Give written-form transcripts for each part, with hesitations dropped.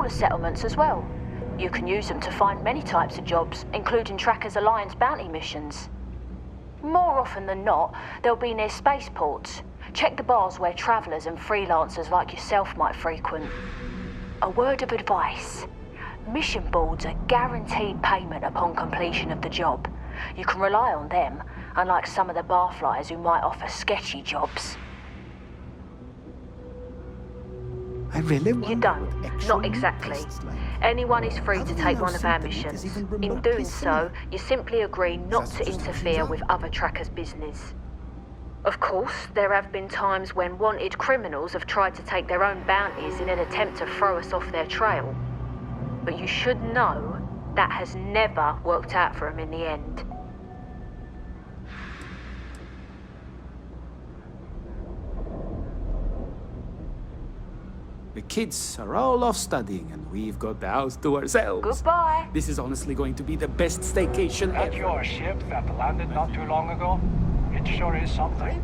smaller settlements as well. You can use them to find many types of jobs, including Tracker's Alliance bounty missions. More often than not, they'll be near spaceports. Check the bars where travellers and freelancers like yourself might frequent. A word of advice. Mission boards are guaranteed payment upon completion of the job. You can rely on them, unlike some of the barflies who might offer sketchy jobs. I really You don't. Not exactly. Anyone is free to take one of our missions. In doing so, you simply agree not to interfere with other Trackers' business. Of course, there have been times when wanted criminals have tried to take their own bounties in an attempt to throw us off their trail. But you should know that has never worked out for them in the end. The kids are all off studying, and we've got the house to ourselves. Goodbye. This is honestly going to be the best staycation That ever. your ship that landed not too long ago? It sure is something.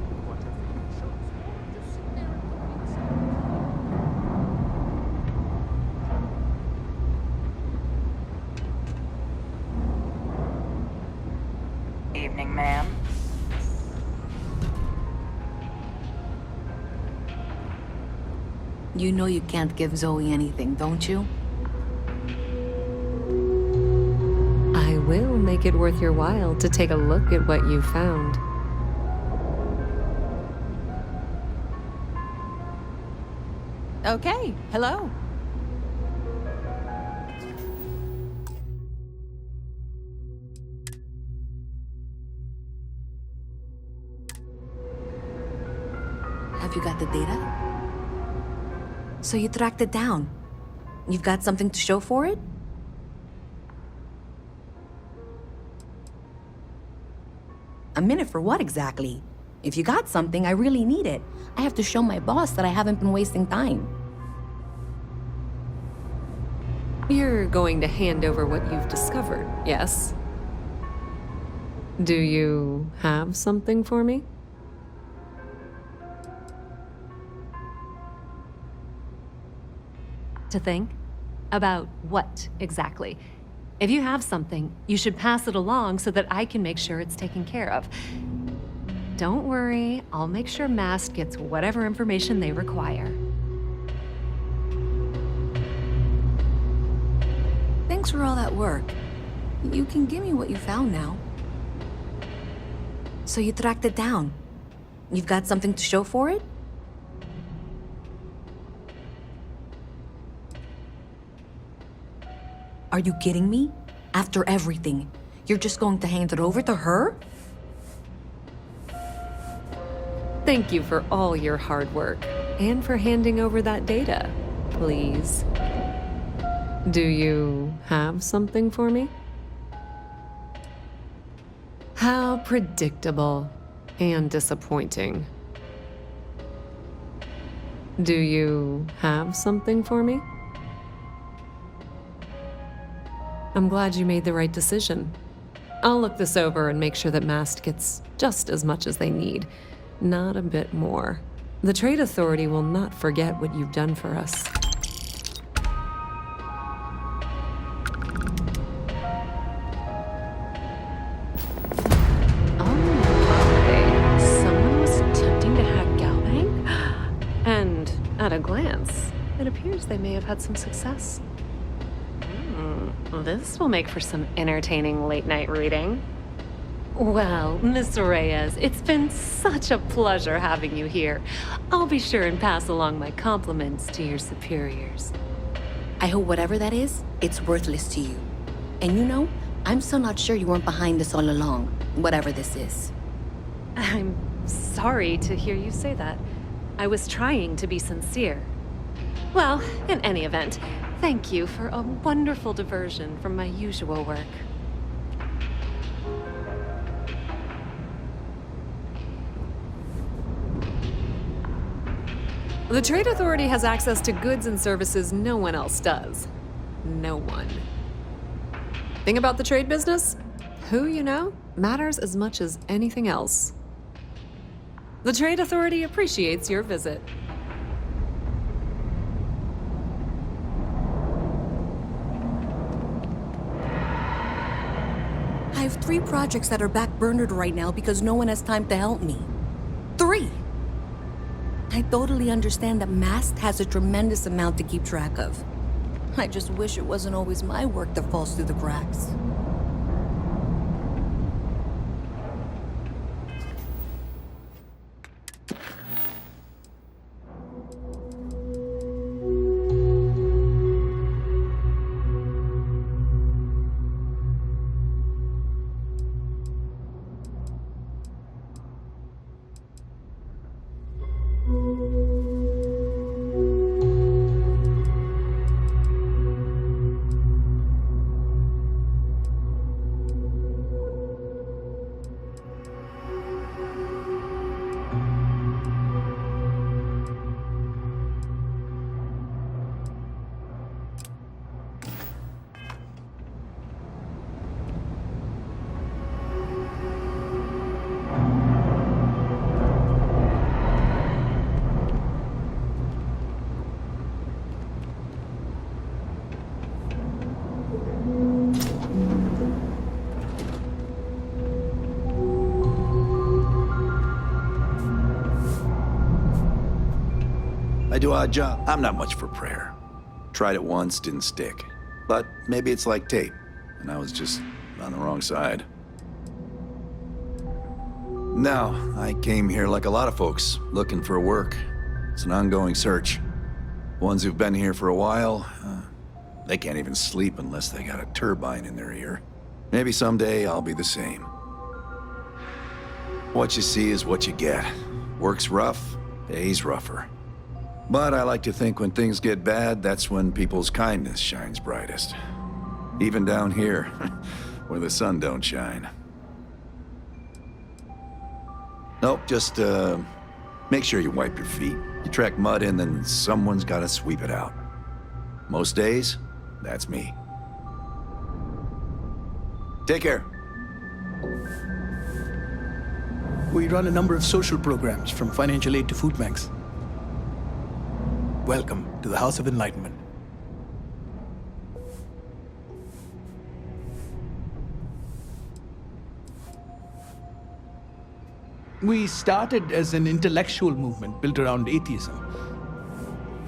Evening, ma'am. You know you can't give Zoe anything, don't you? I will make it worth your while to take a look at what you found. Okay, hello. Have you got the data? So you tracked it down. You've got something to show for it? A minute for what exactly? If you got something, I really need it. I have to show my boss that I haven't been wasting time. You're going to hand over what you've discovered, yes? Do you have something for me? To think? About what, exactly? If you have something, you should pass it along so that I can make sure it's taken care of. Don't worry, I'll make sure Mast gets whatever information they require. Thanks for all that work. You can give me what you found now. So you tracked it down. You've got something to show for it? Are you kidding me? After everything, you're just going to hand it over to her? Thank you for all your hard work and for handing over that data, please. Do you have something for me? How predictable and disappointing. Do you have something for me? I'm glad you made the right decision. I'll look this over and make sure that Mast gets just as much as they need, not a bit more. The Trade Authority will not forget what you've done for us. Someone was attempting to hack Galbang? And at a glance, it appears they may have had some success. This will make for some entertaining late-night reading. Well, Miss Reyes, it's been such a pleasure having you here. I'll be sure and pass along my compliments to your superiors. I hope whatever that is, it's worthless to you. And you know, I'm so not sure you weren't behind this all along, whatever this is. I'm sorry to hear you say that. I was trying to be sincere. Well, in any event, thank you for a wonderful diversion from my usual work. The Trade Authority has access to goods and services no one else does. No one. Thing about the trade business? Who you know matters as much as anything else. The Trade Authority appreciates your visit. I have 3 projects that are backburnered right now because no one has time to help me. 3! I totally understand that Mast has a tremendous amount to keep track of. I just wish it wasn't always my work that falls through the cracks. I do odd job. I'm not much for prayer. Tried it once, didn't stick. But maybe it's like tape, and I was just on the wrong side. No, I came here like a lot of folks, looking for work. It's an ongoing search. Ones who've been here for a while, they can't even sleep unless they got a turbine in their ear. Maybe someday I'll be the same. What you see is what you get. Work's rough, pay's rougher. But I like to think when things get bad, that's when people's kindness shines brightest. Even down here, where the sun don't shine. Nope, just, make sure you wipe your feet. You track mud in, then someone's gotta sweep it out. Most days, that's me. Take care. We run a number of social programs, from financial aid to food banks. Welcome to the House of Enlightenment. We started as an intellectual movement built around atheism.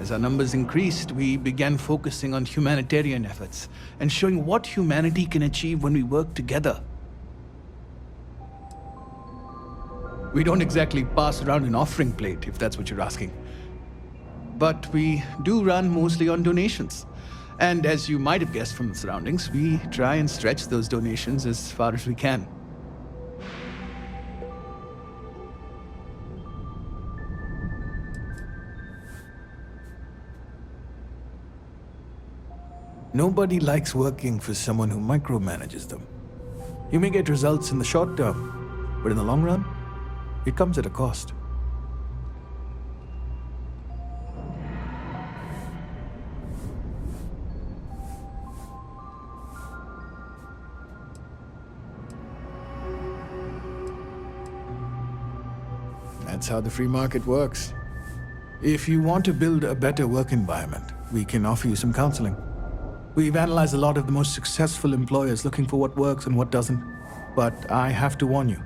As our numbers increased, we began focusing on humanitarian efforts and showing what humanity can achieve when we work together. We don't exactly pass around an offering plate, if that's what you're asking. But we do run mostly on donations. And as you might have guessed from the surroundings, we try and stretch those donations as far as we can. Nobody likes working for someone who micromanages them. You may get results in the short term, but in the long run, it comes at a cost. That's how the free market works. If you want to build a better work environment, we can offer you some counseling. We've analyzed a lot of the most successful employers looking for what works and what doesn't. But I have to warn you,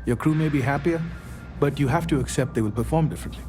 your crew may be happier, but you have to accept they will perform differently.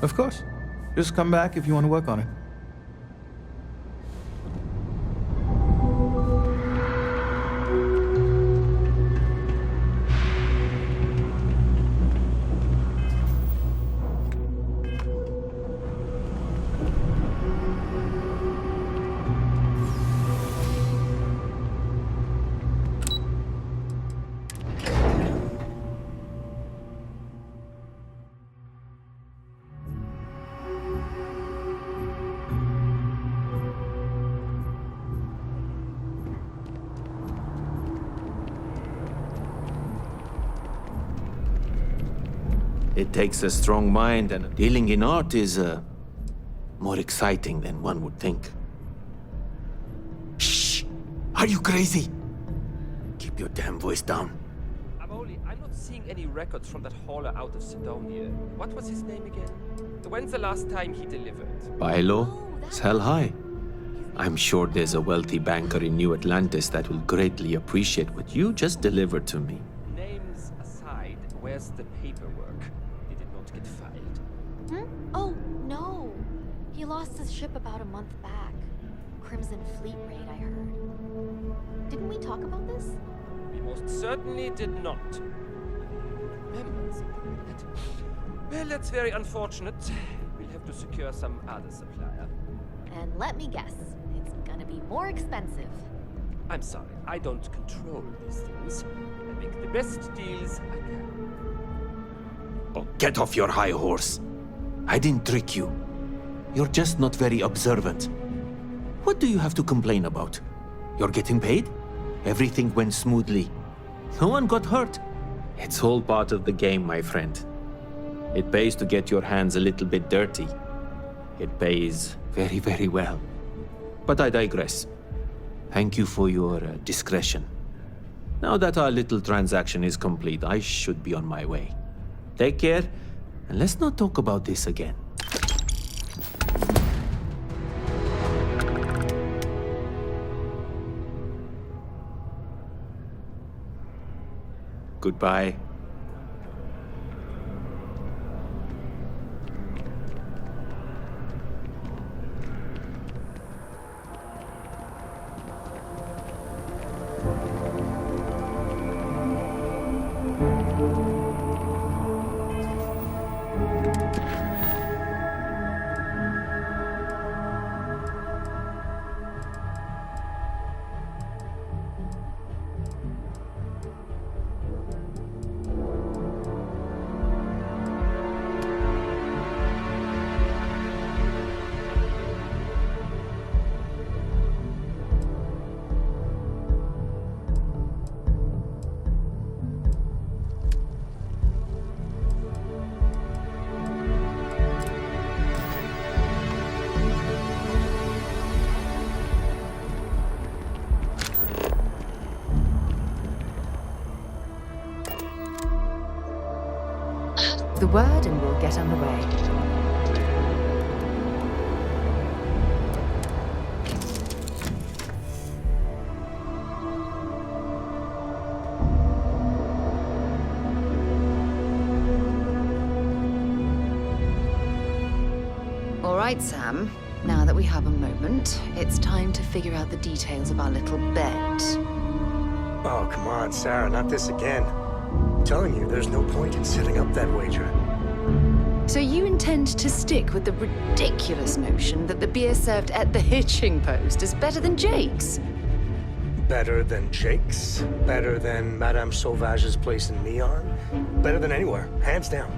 Of course. Just come back if you want to work on it. It takes a strong mind, and dealing in art is more exciting than one would think. Shh! Are you crazy? Keep your damn voice down. I'm not seeing any records from that hauler out of Sidonia. What was his name again? When's the last time he delivered? By law, sell high. I'm sure there's a wealthy banker in New Atlantis that will greatly appreciate what you just delivered to me. Names aside, where's the paperwork? Did it not get filed? Oh, no. He lost his ship about a month back. Crimson Fleet raid, I heard. Didn't we talk about this? We most certainly did not. Remember something like that? Well, that's very unfortunate. We'll have to secure some other supplier. And let me guess, it's gonna be more expensive. I'm sorry, I don't control these things. I make the best deals I can. Oh, get off your high horse. I didn't trick you. You're just not very observant. What do you have to complain about? You're getting paid? Everything went smoothly. No one got hurt. It's all part of the game, my friend. It pays to get your hands a little bit dirty. It pays very, very well. But I digress. Thank you for your discretion. Now that our little transaction is complete, I should be on my way. Take care, and let's not talk about this again. Goodbye. The word and we'll get underway. All right, Sam. Now that we have a moment, it's time to figure out the details of our little bet. Oh, come on, Sarah, not this again. I'm telling you, there's no point in setting up that wager. So you intend to stick with the ridiculous notion that the beer served at the hitching post is better than Jake's? Better than Jake's? Better than Madame Sauvage's place in Neon? Better than anywhere, hands down.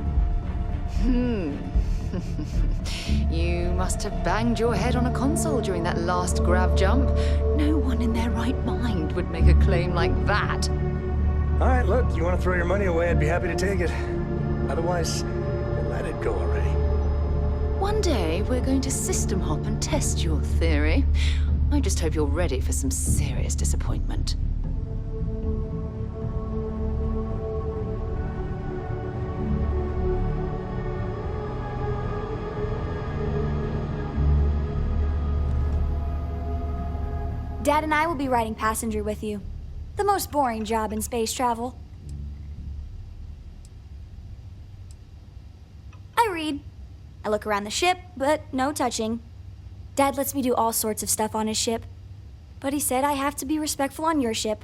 You must have banged your head on a console during that last grav jump. No one in their right mind would make a claim like that. All right, look, you want to throw your money away, I'd be happy to take it. Otherwise, let it go already. One day, we're going to system hop and test your theory. I just hope you're ready for some serious disappointment. Dad and I will be riding passenger with you. The most boring job in space travel. I read. I look around the ship, but no touching. Dad lets me do all sorts of stuff on his ship. But he said I have to be respectful on your ship.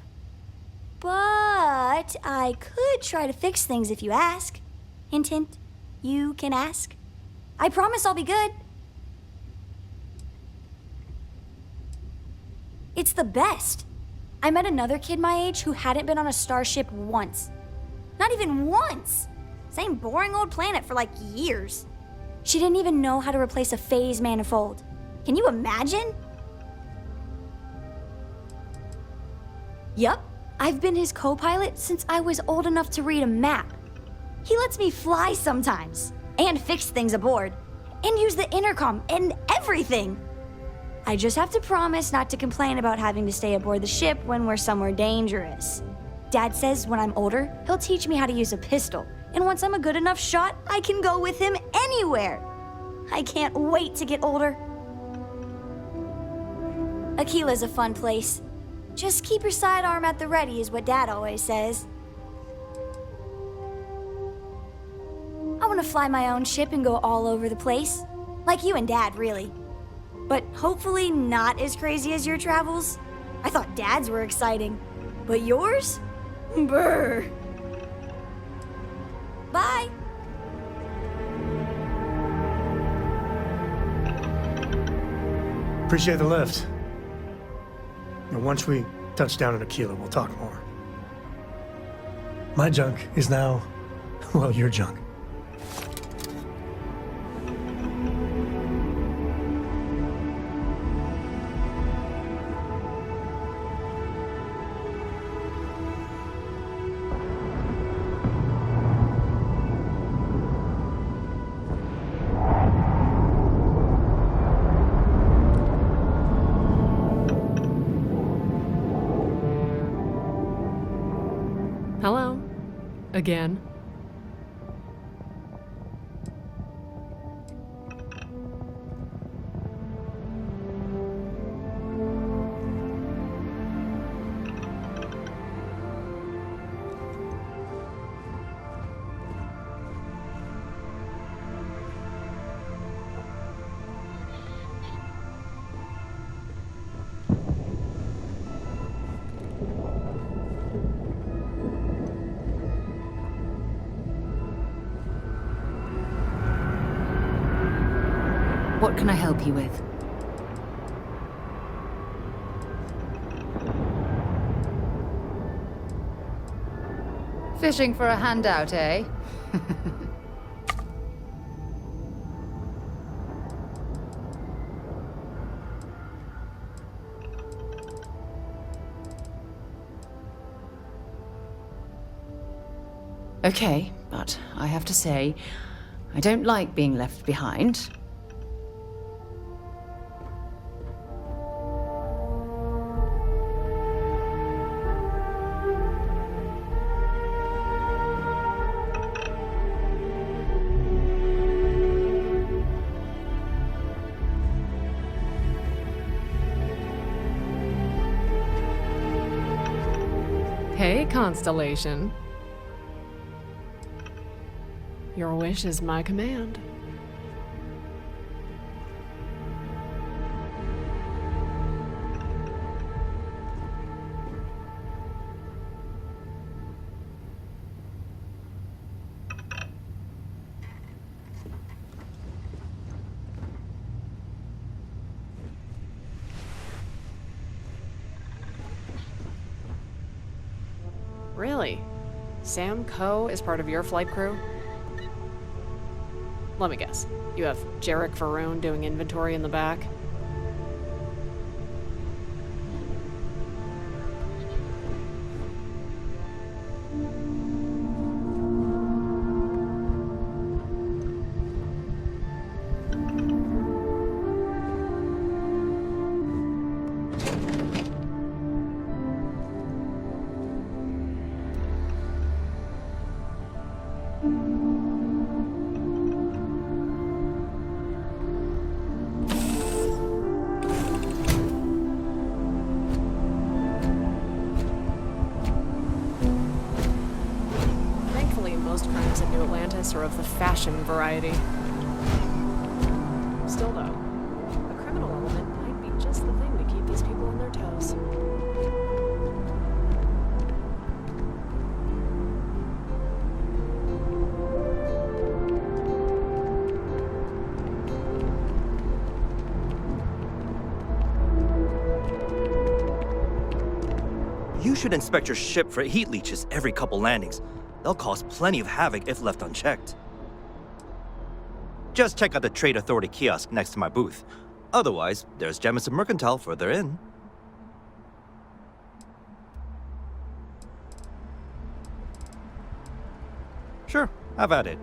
But I could try to fix things if you ask. Hint, hint. You can ask. I promise I'll be good. It's the best. I met another kid my age who hadn't been on a starship once. Not even once! Same boring old planet for like years. She didn't even know how to replace a phase manifold. Can you imagine? Yup, I've been his co-pilot since I was old enough to read a map. He lets me fly sometimes, and fix things aboard, and use the intercom and everything. I just have to promise not to complain about having to stay aboard the ship when we're somewhere dangerous. Dad says when I'm older, he'll teach me how to use a pistol, and once I'm a good enough shot, I can go with him anywhere. I can't wait to get older. Aquila's a fun place. Just keep your sidearm at the ready is what Dad always says. I want to fly my own ship and go all over the place. Like you and Dad, really. But hopefully not as crazy as your travels. I thought Dad's were exciting. But yours? Brr. Bye. Appreciate the lift. And once we touch down in Aquila, we'll talk more. My junk is now, well, your junk. Hello. Again. What can I help you with? Fishing for a handout, eh? Okay, but I have to say, I don't like being left behind. Hey, Constellation. Your wish is my command. Really? Sam Coe is part of your flight crew? Let me guess. You have Jarek Varun doing inventory in the back? Are of the fashion variety. Still though, a criminal element might be just the thing to keep these people on their toes. You should inspect your ship for heat leeches every couple landings. They'll cause plenty of havoc if left unchecked. Just check out the Trade Authority kiosk next to my booth. Otherwise, there's Jemison Mercantile further in. Sure, Have at it.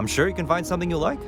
I'm sure you can find something you like.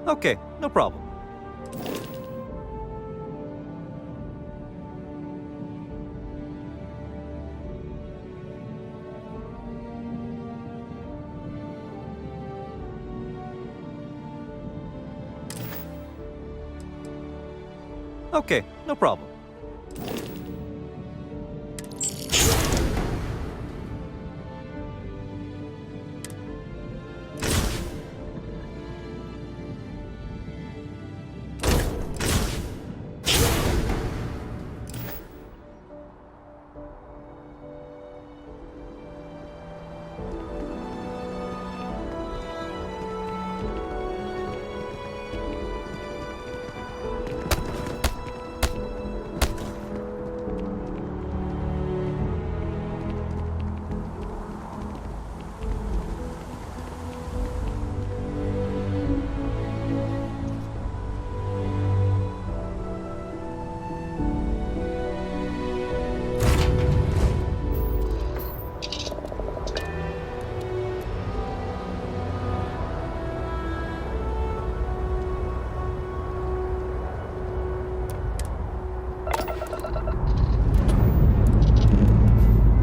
Okay, no problem. Okay, no problem.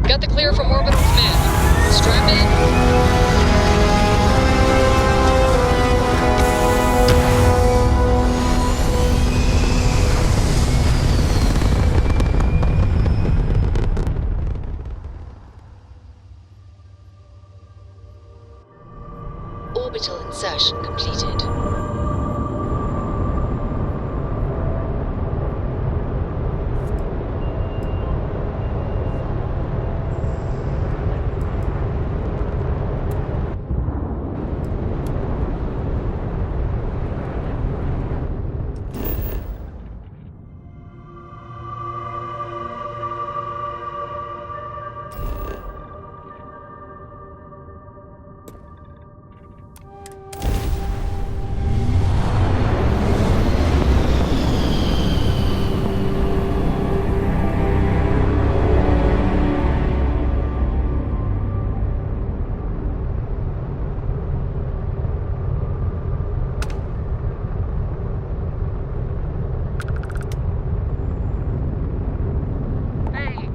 Got the clear from orbital command. Strap in. Orbital insertion completed.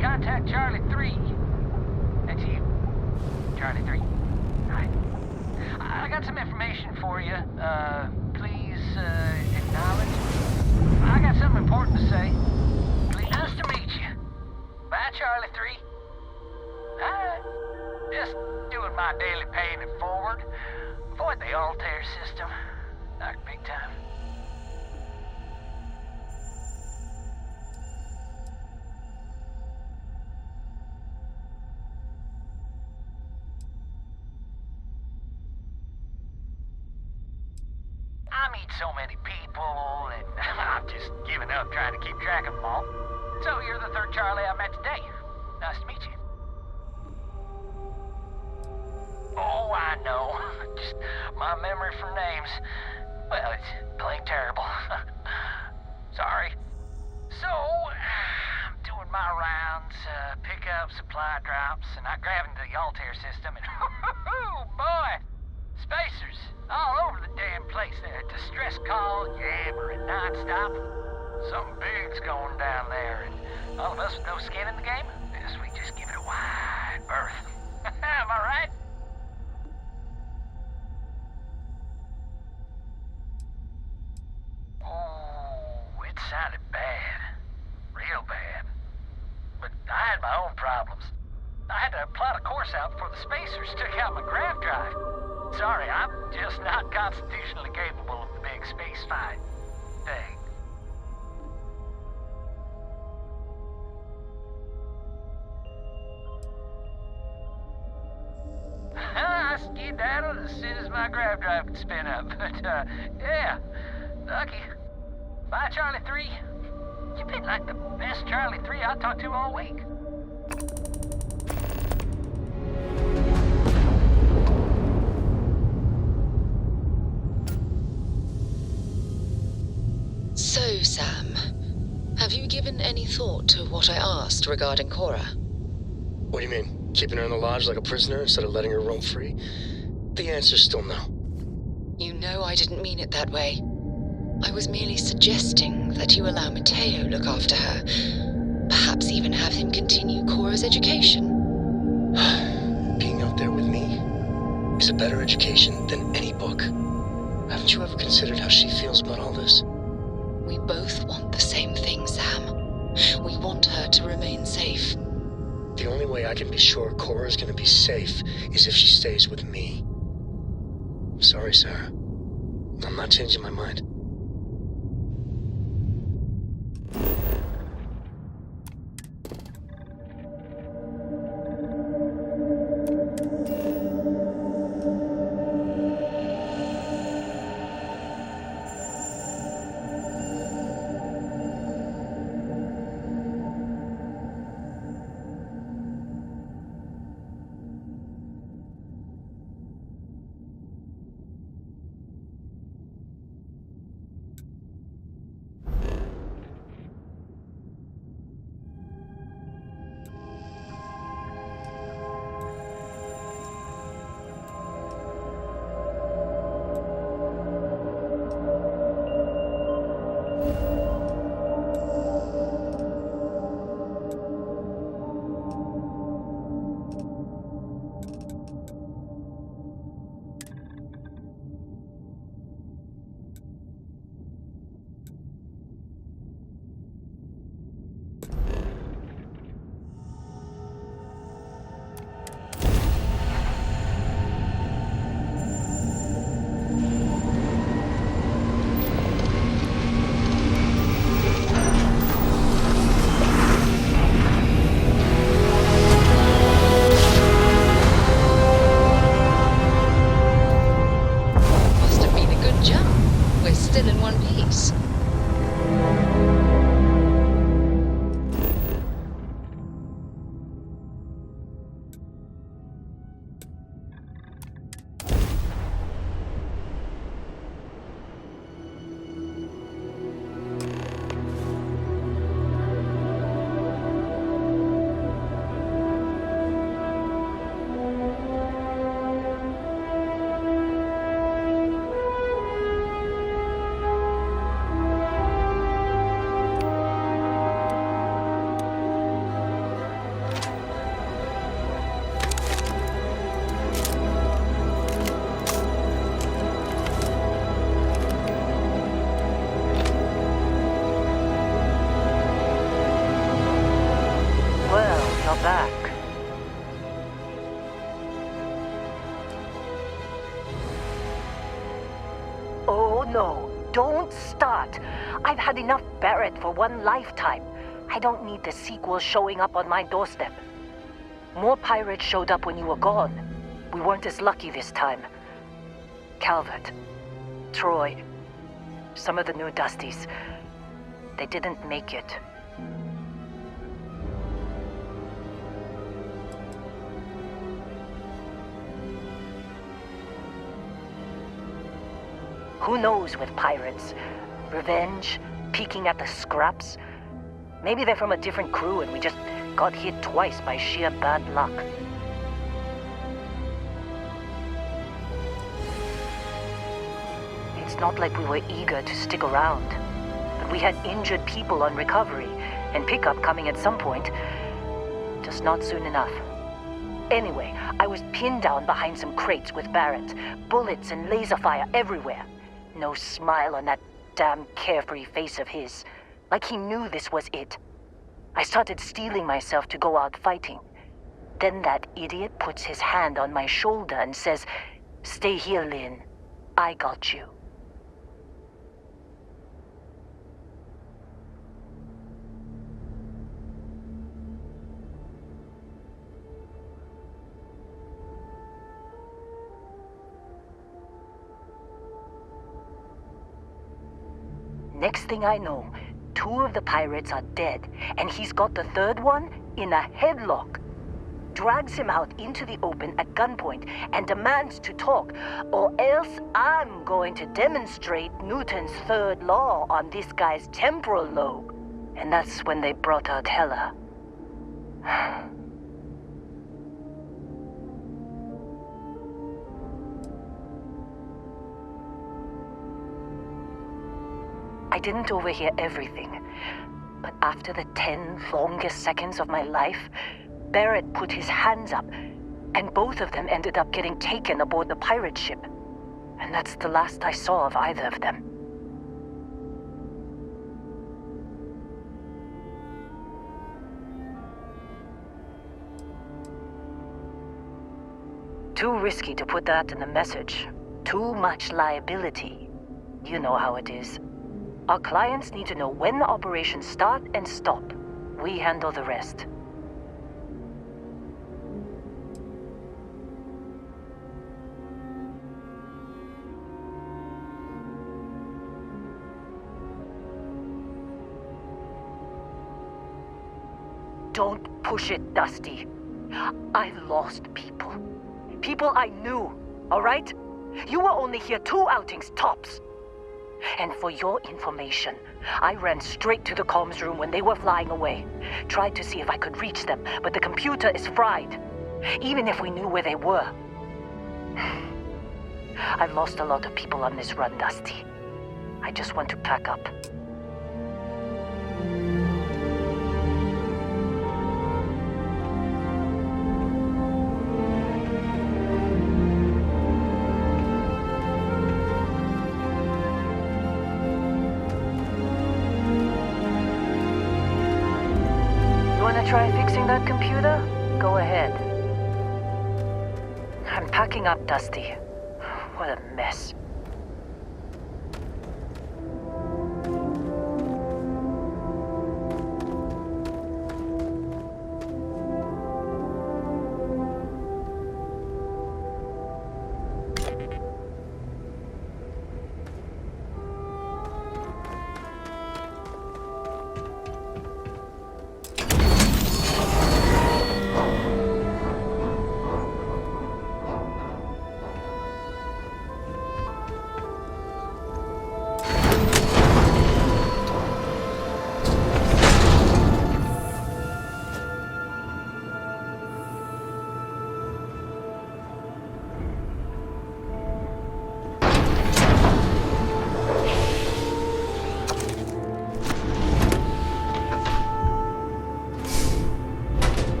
Contact Charlie 3. That's you. Charlie 3. Hi. I got some information for you. Please, acknowledge. I got something important to say. Please, nice to meet you. Bye, Charlie 3. Just doing my daily paying it forward. Avoid the Altair system. Not big time. I meet so many people, and I'm just giving up trying to keep track of them all. So you're the third Charlie I met today. Nice to meet you. Oh, I know. Just my memory for names. Well, it's plain terrible. Sorry. So, I'm doing my rounds, pick up supply drops, and I grab into the Altair system, and oh boy! Spacers all over the damn place there. Distress call, yammering nonstop. Something big's going down there, and all of us with no skin in the game, yes, we just give it a wide berth. Am I right? Oh, it sounded bad. Real bad. But I had my own problems. I had to plot a course out before the spacers took out my grav drive. Sorry, I'm just not constitutionally capable of the big space fight thing. I skedaddled as soon as my grav drive could spin up. But, yeah, lucky. Bye, Charlie 3. You've been like the best Charlie 3 I talked to all week. So, Sam, have you given any thought to what I asked regarding Cora? What do you mean? Keeping her in the lodge like a prisoner instead of letting her roam free? The answer's still no. You know I didn't mean it that way. I was merely suggesting that you allow Mateo look after her. Perhaps even have him continue Cora's education. Being out there with me is a better education than any book. Haven't you ever considered how she feels about all this? We both want the same thing, Sam. We want her to remain safe. The only way I can be sure Cora's gonna be safe is if she stays with me. I'm sorry, Sarah. I'm not changing my mind. Back. Oh no, don't start. I've had enough Barrett for one lifetime. I don't need the sequel showing up on my doorstep. More pirates showed up when you were gone. We weren't as lucky this time. Calvert, Troy, some of the new Dusties, they didn't make it. Who knows with pirates? Revenge? Peeking at the scraps? Maybe they're from a different crew and we just got hit twice by sheer bad luck. It's not like we were eager to stick around. But we had injured people on recovery, and pickup coming at some point. Just not soon enough. Anyway, I was pinned down behind some crates with Barrett. Bullets and laser fire everywhere. No smile on that damn carefree face of his. Like he knew this was it. I started steeling myself to go out fighting. Then that idiot puts his hand on my shoulder and says, "Stay here, Lynn. I got you." Next thing I know, 2 of the pirates are dead, and he's got the 3rd one in a headlock. Drags him out into the open at gunpoint and demands to talk, or else I'm going to demonstrate Newton's 3rd law on this guy's temporal lobe. And that's when they brought out Hela. I didn't overhear everything, but after the 10 longest seconds of my life, Barrett put his hands up, and both of them ended up getting taken aboard the pirate ship. And that's the last I saw of either of them. Too risky to put that in the message. Too much liability. You know how it is. Our clients need to know when the operations start and stop. We handle the rest. Don't push it, Dusty. I've lost people. People I knew, all right? You were only here 2 outings tops. And for your information, I ran straight to the comms room when they were flying away. Tried to see if I could reach them, but the computer is fried. Even if we knew where they were. I've lost a lot of people on this run, Dusty. I just want to pack up. Try fixing that computer? Go ahead. I'm packing up, Dusty. What a mess.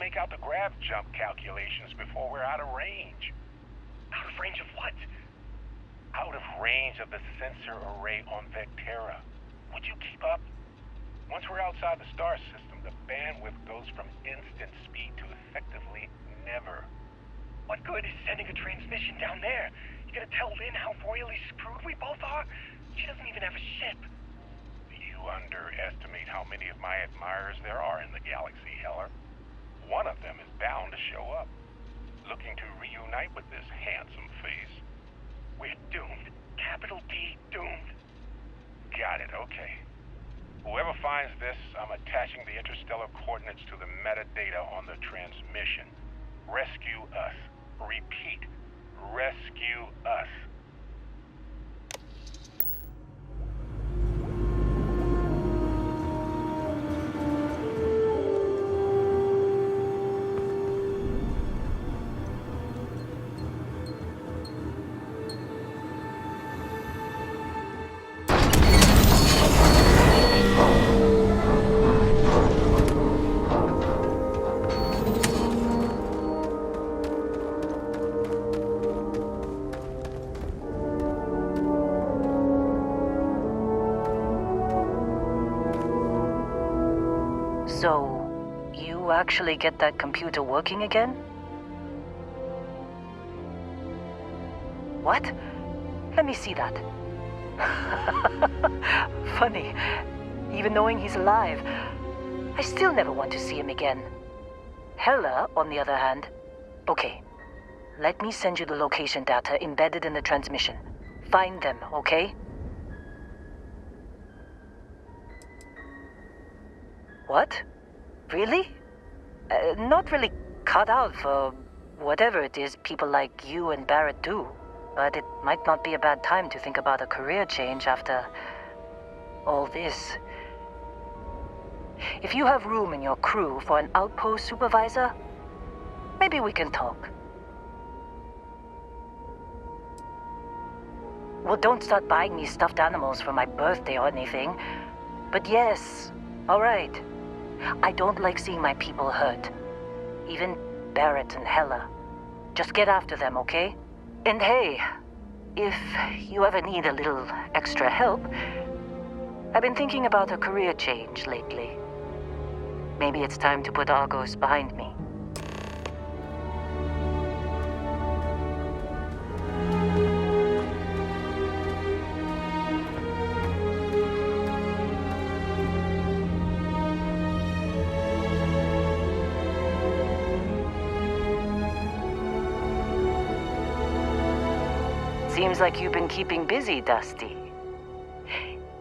make out the grav jump calculations before we're out of range. Out of range of what? Out of range of the sensor array on Vectera. Would you keep up? Once we're outside the star system, the bandwidth goes from instant speed to effectively never. What good is sending a transmission down there? You gonna tell Lynn how royally screwed we both are? She doesn't even have a ship. You underestimate how many of my admirers there are in the galaxy, Heller. One of them is bound to show up, looking to reunite with this handsome face. We're doomed. Capital D, doomed. Got it, okay. Whoever finds this, I'm attaching the interstellar coordinates to the metadata on the transmission. Rescue us. Repeat. Rescue us. So, you actually get that computer working again? What? Let me see that. Funny. Even knowing he's alive, I still never want to see him again. Heller, on the other hand... Okay. Let me send you the location data embedded in the transmission. Find them, okay? What? Really? Not really cut out for whatever it is people like you and Barrett do. But it might not be a bad time to think about a career change after all this. If you have room in your crew for an outpost supervisor, maybe we can talk. Well, don't start buying me stuffed animals for my birthday or anything. But yes, all right. I don't like seeing my people hurt. Even Barrett and Heller. Just get after them, okay? And hey, if you ever need a little extra help, I've been thinking about a career change lately. Maybe it's time to put Argos behind me. Seems like you've been keeping busy, Dusty.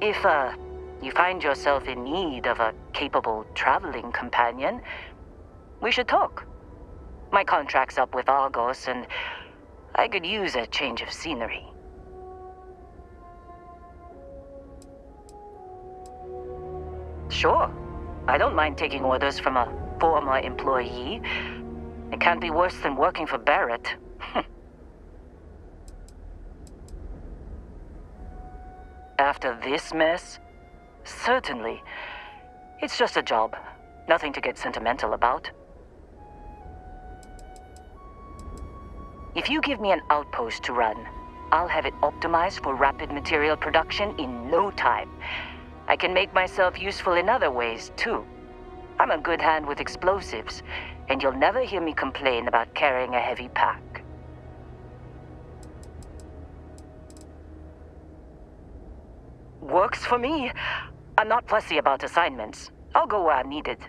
If, you find yourself in need of a capable traveling companion, we should talk. My contract's up with Argos, and I could use a change of scenery. Sure. I don't mind taking orders from a former employee. It can't be worse than working for Barrett. After this mess? Certainly. It's just a job. Nothing to get sentimental about. If you give me an outpost to run, I'll have it optimized for rapid material production in no time. I can make myself useful in other ways, too. I'm a good hand with explosives, and you'll never hear me complain about carrying a heavy pack. Works for me. I'm not fussy about assignments. I'll go where I'm needed.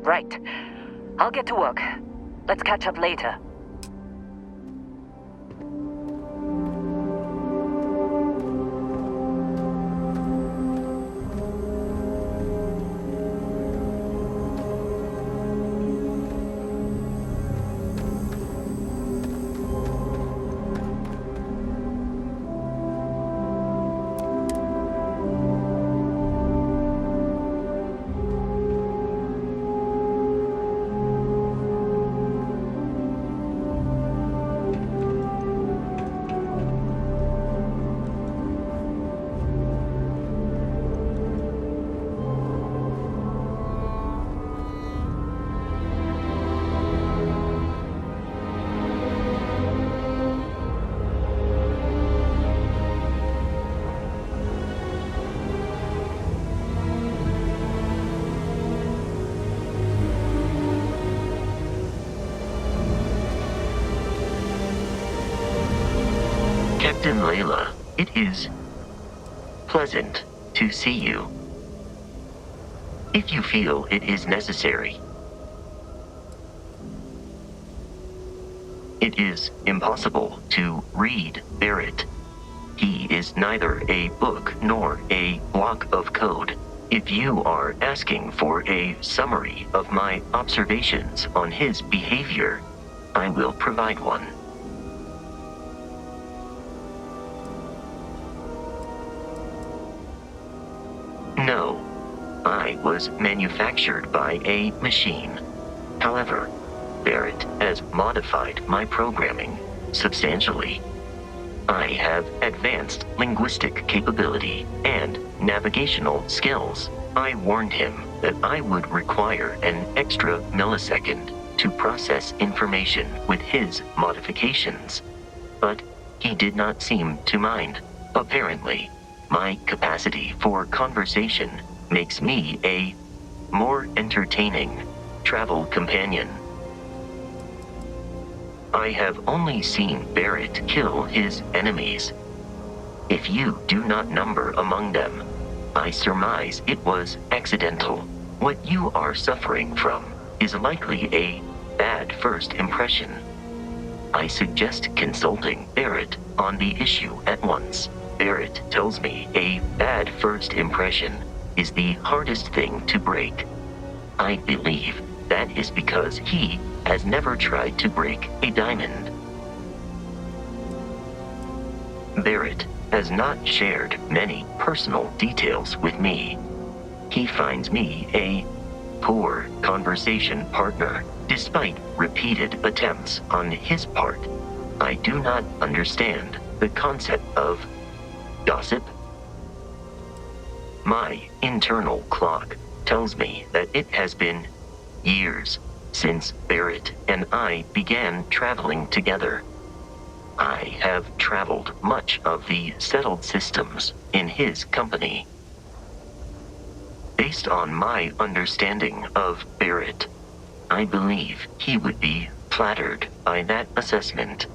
Right. I'll get to work. Let's catch up later. Captain Layla, it is pleasant to see you. If you feel it is necessary, it is impossible to read Barrett. He is neither a book nor a block of code. If you are asking for a summary of my observations on his behavior, I will provide one. No, I was manufactured by a machine. However, Barrett has modified my programming substantially. I have advanced linguistic capability and navigational skills. I warned him that I would require an extra millisecond to process information with his modifications, but he did not seem to mind. Apparently, my capacity for conversation makes me a more entertaining travel companion. I have only seen Barrett kill his enemies. If you do not number among them, I surmise it was accidental. What you are suffering from is likely a bad first impression. I suggest consulting Barrett on the issue at once. Barrett tells me a bad first impression is the hardest thing to break. I believe that is because he has never tried to break a diamond. Barrett has not shared many personal details with me. He finds me a poor conversation partner, despite repeated attempts on his part. I do not understand the concept of gossip. My internal clock tells me that it has been years since Barrett and I began traveling together. I have traveled much of the settled systems in his company. Based on my understanding of Barrett, I believe he would be flattered by that assessment.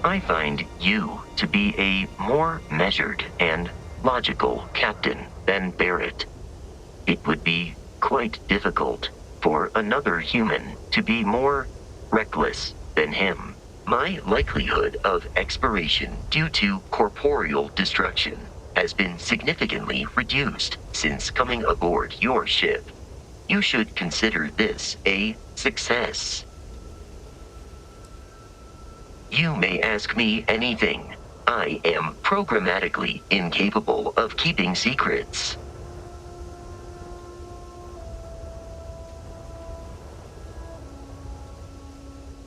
I find you to be a more measured and logical captain than Barrett. It would be quite difficult for another human to be more reckless than him. My likelihood of expiration due to corporeal destruction has been significantly reduced since coming aboard your ship. You should consider this a success. You may ask me anything. I am programmatically incapable of keeping secrets.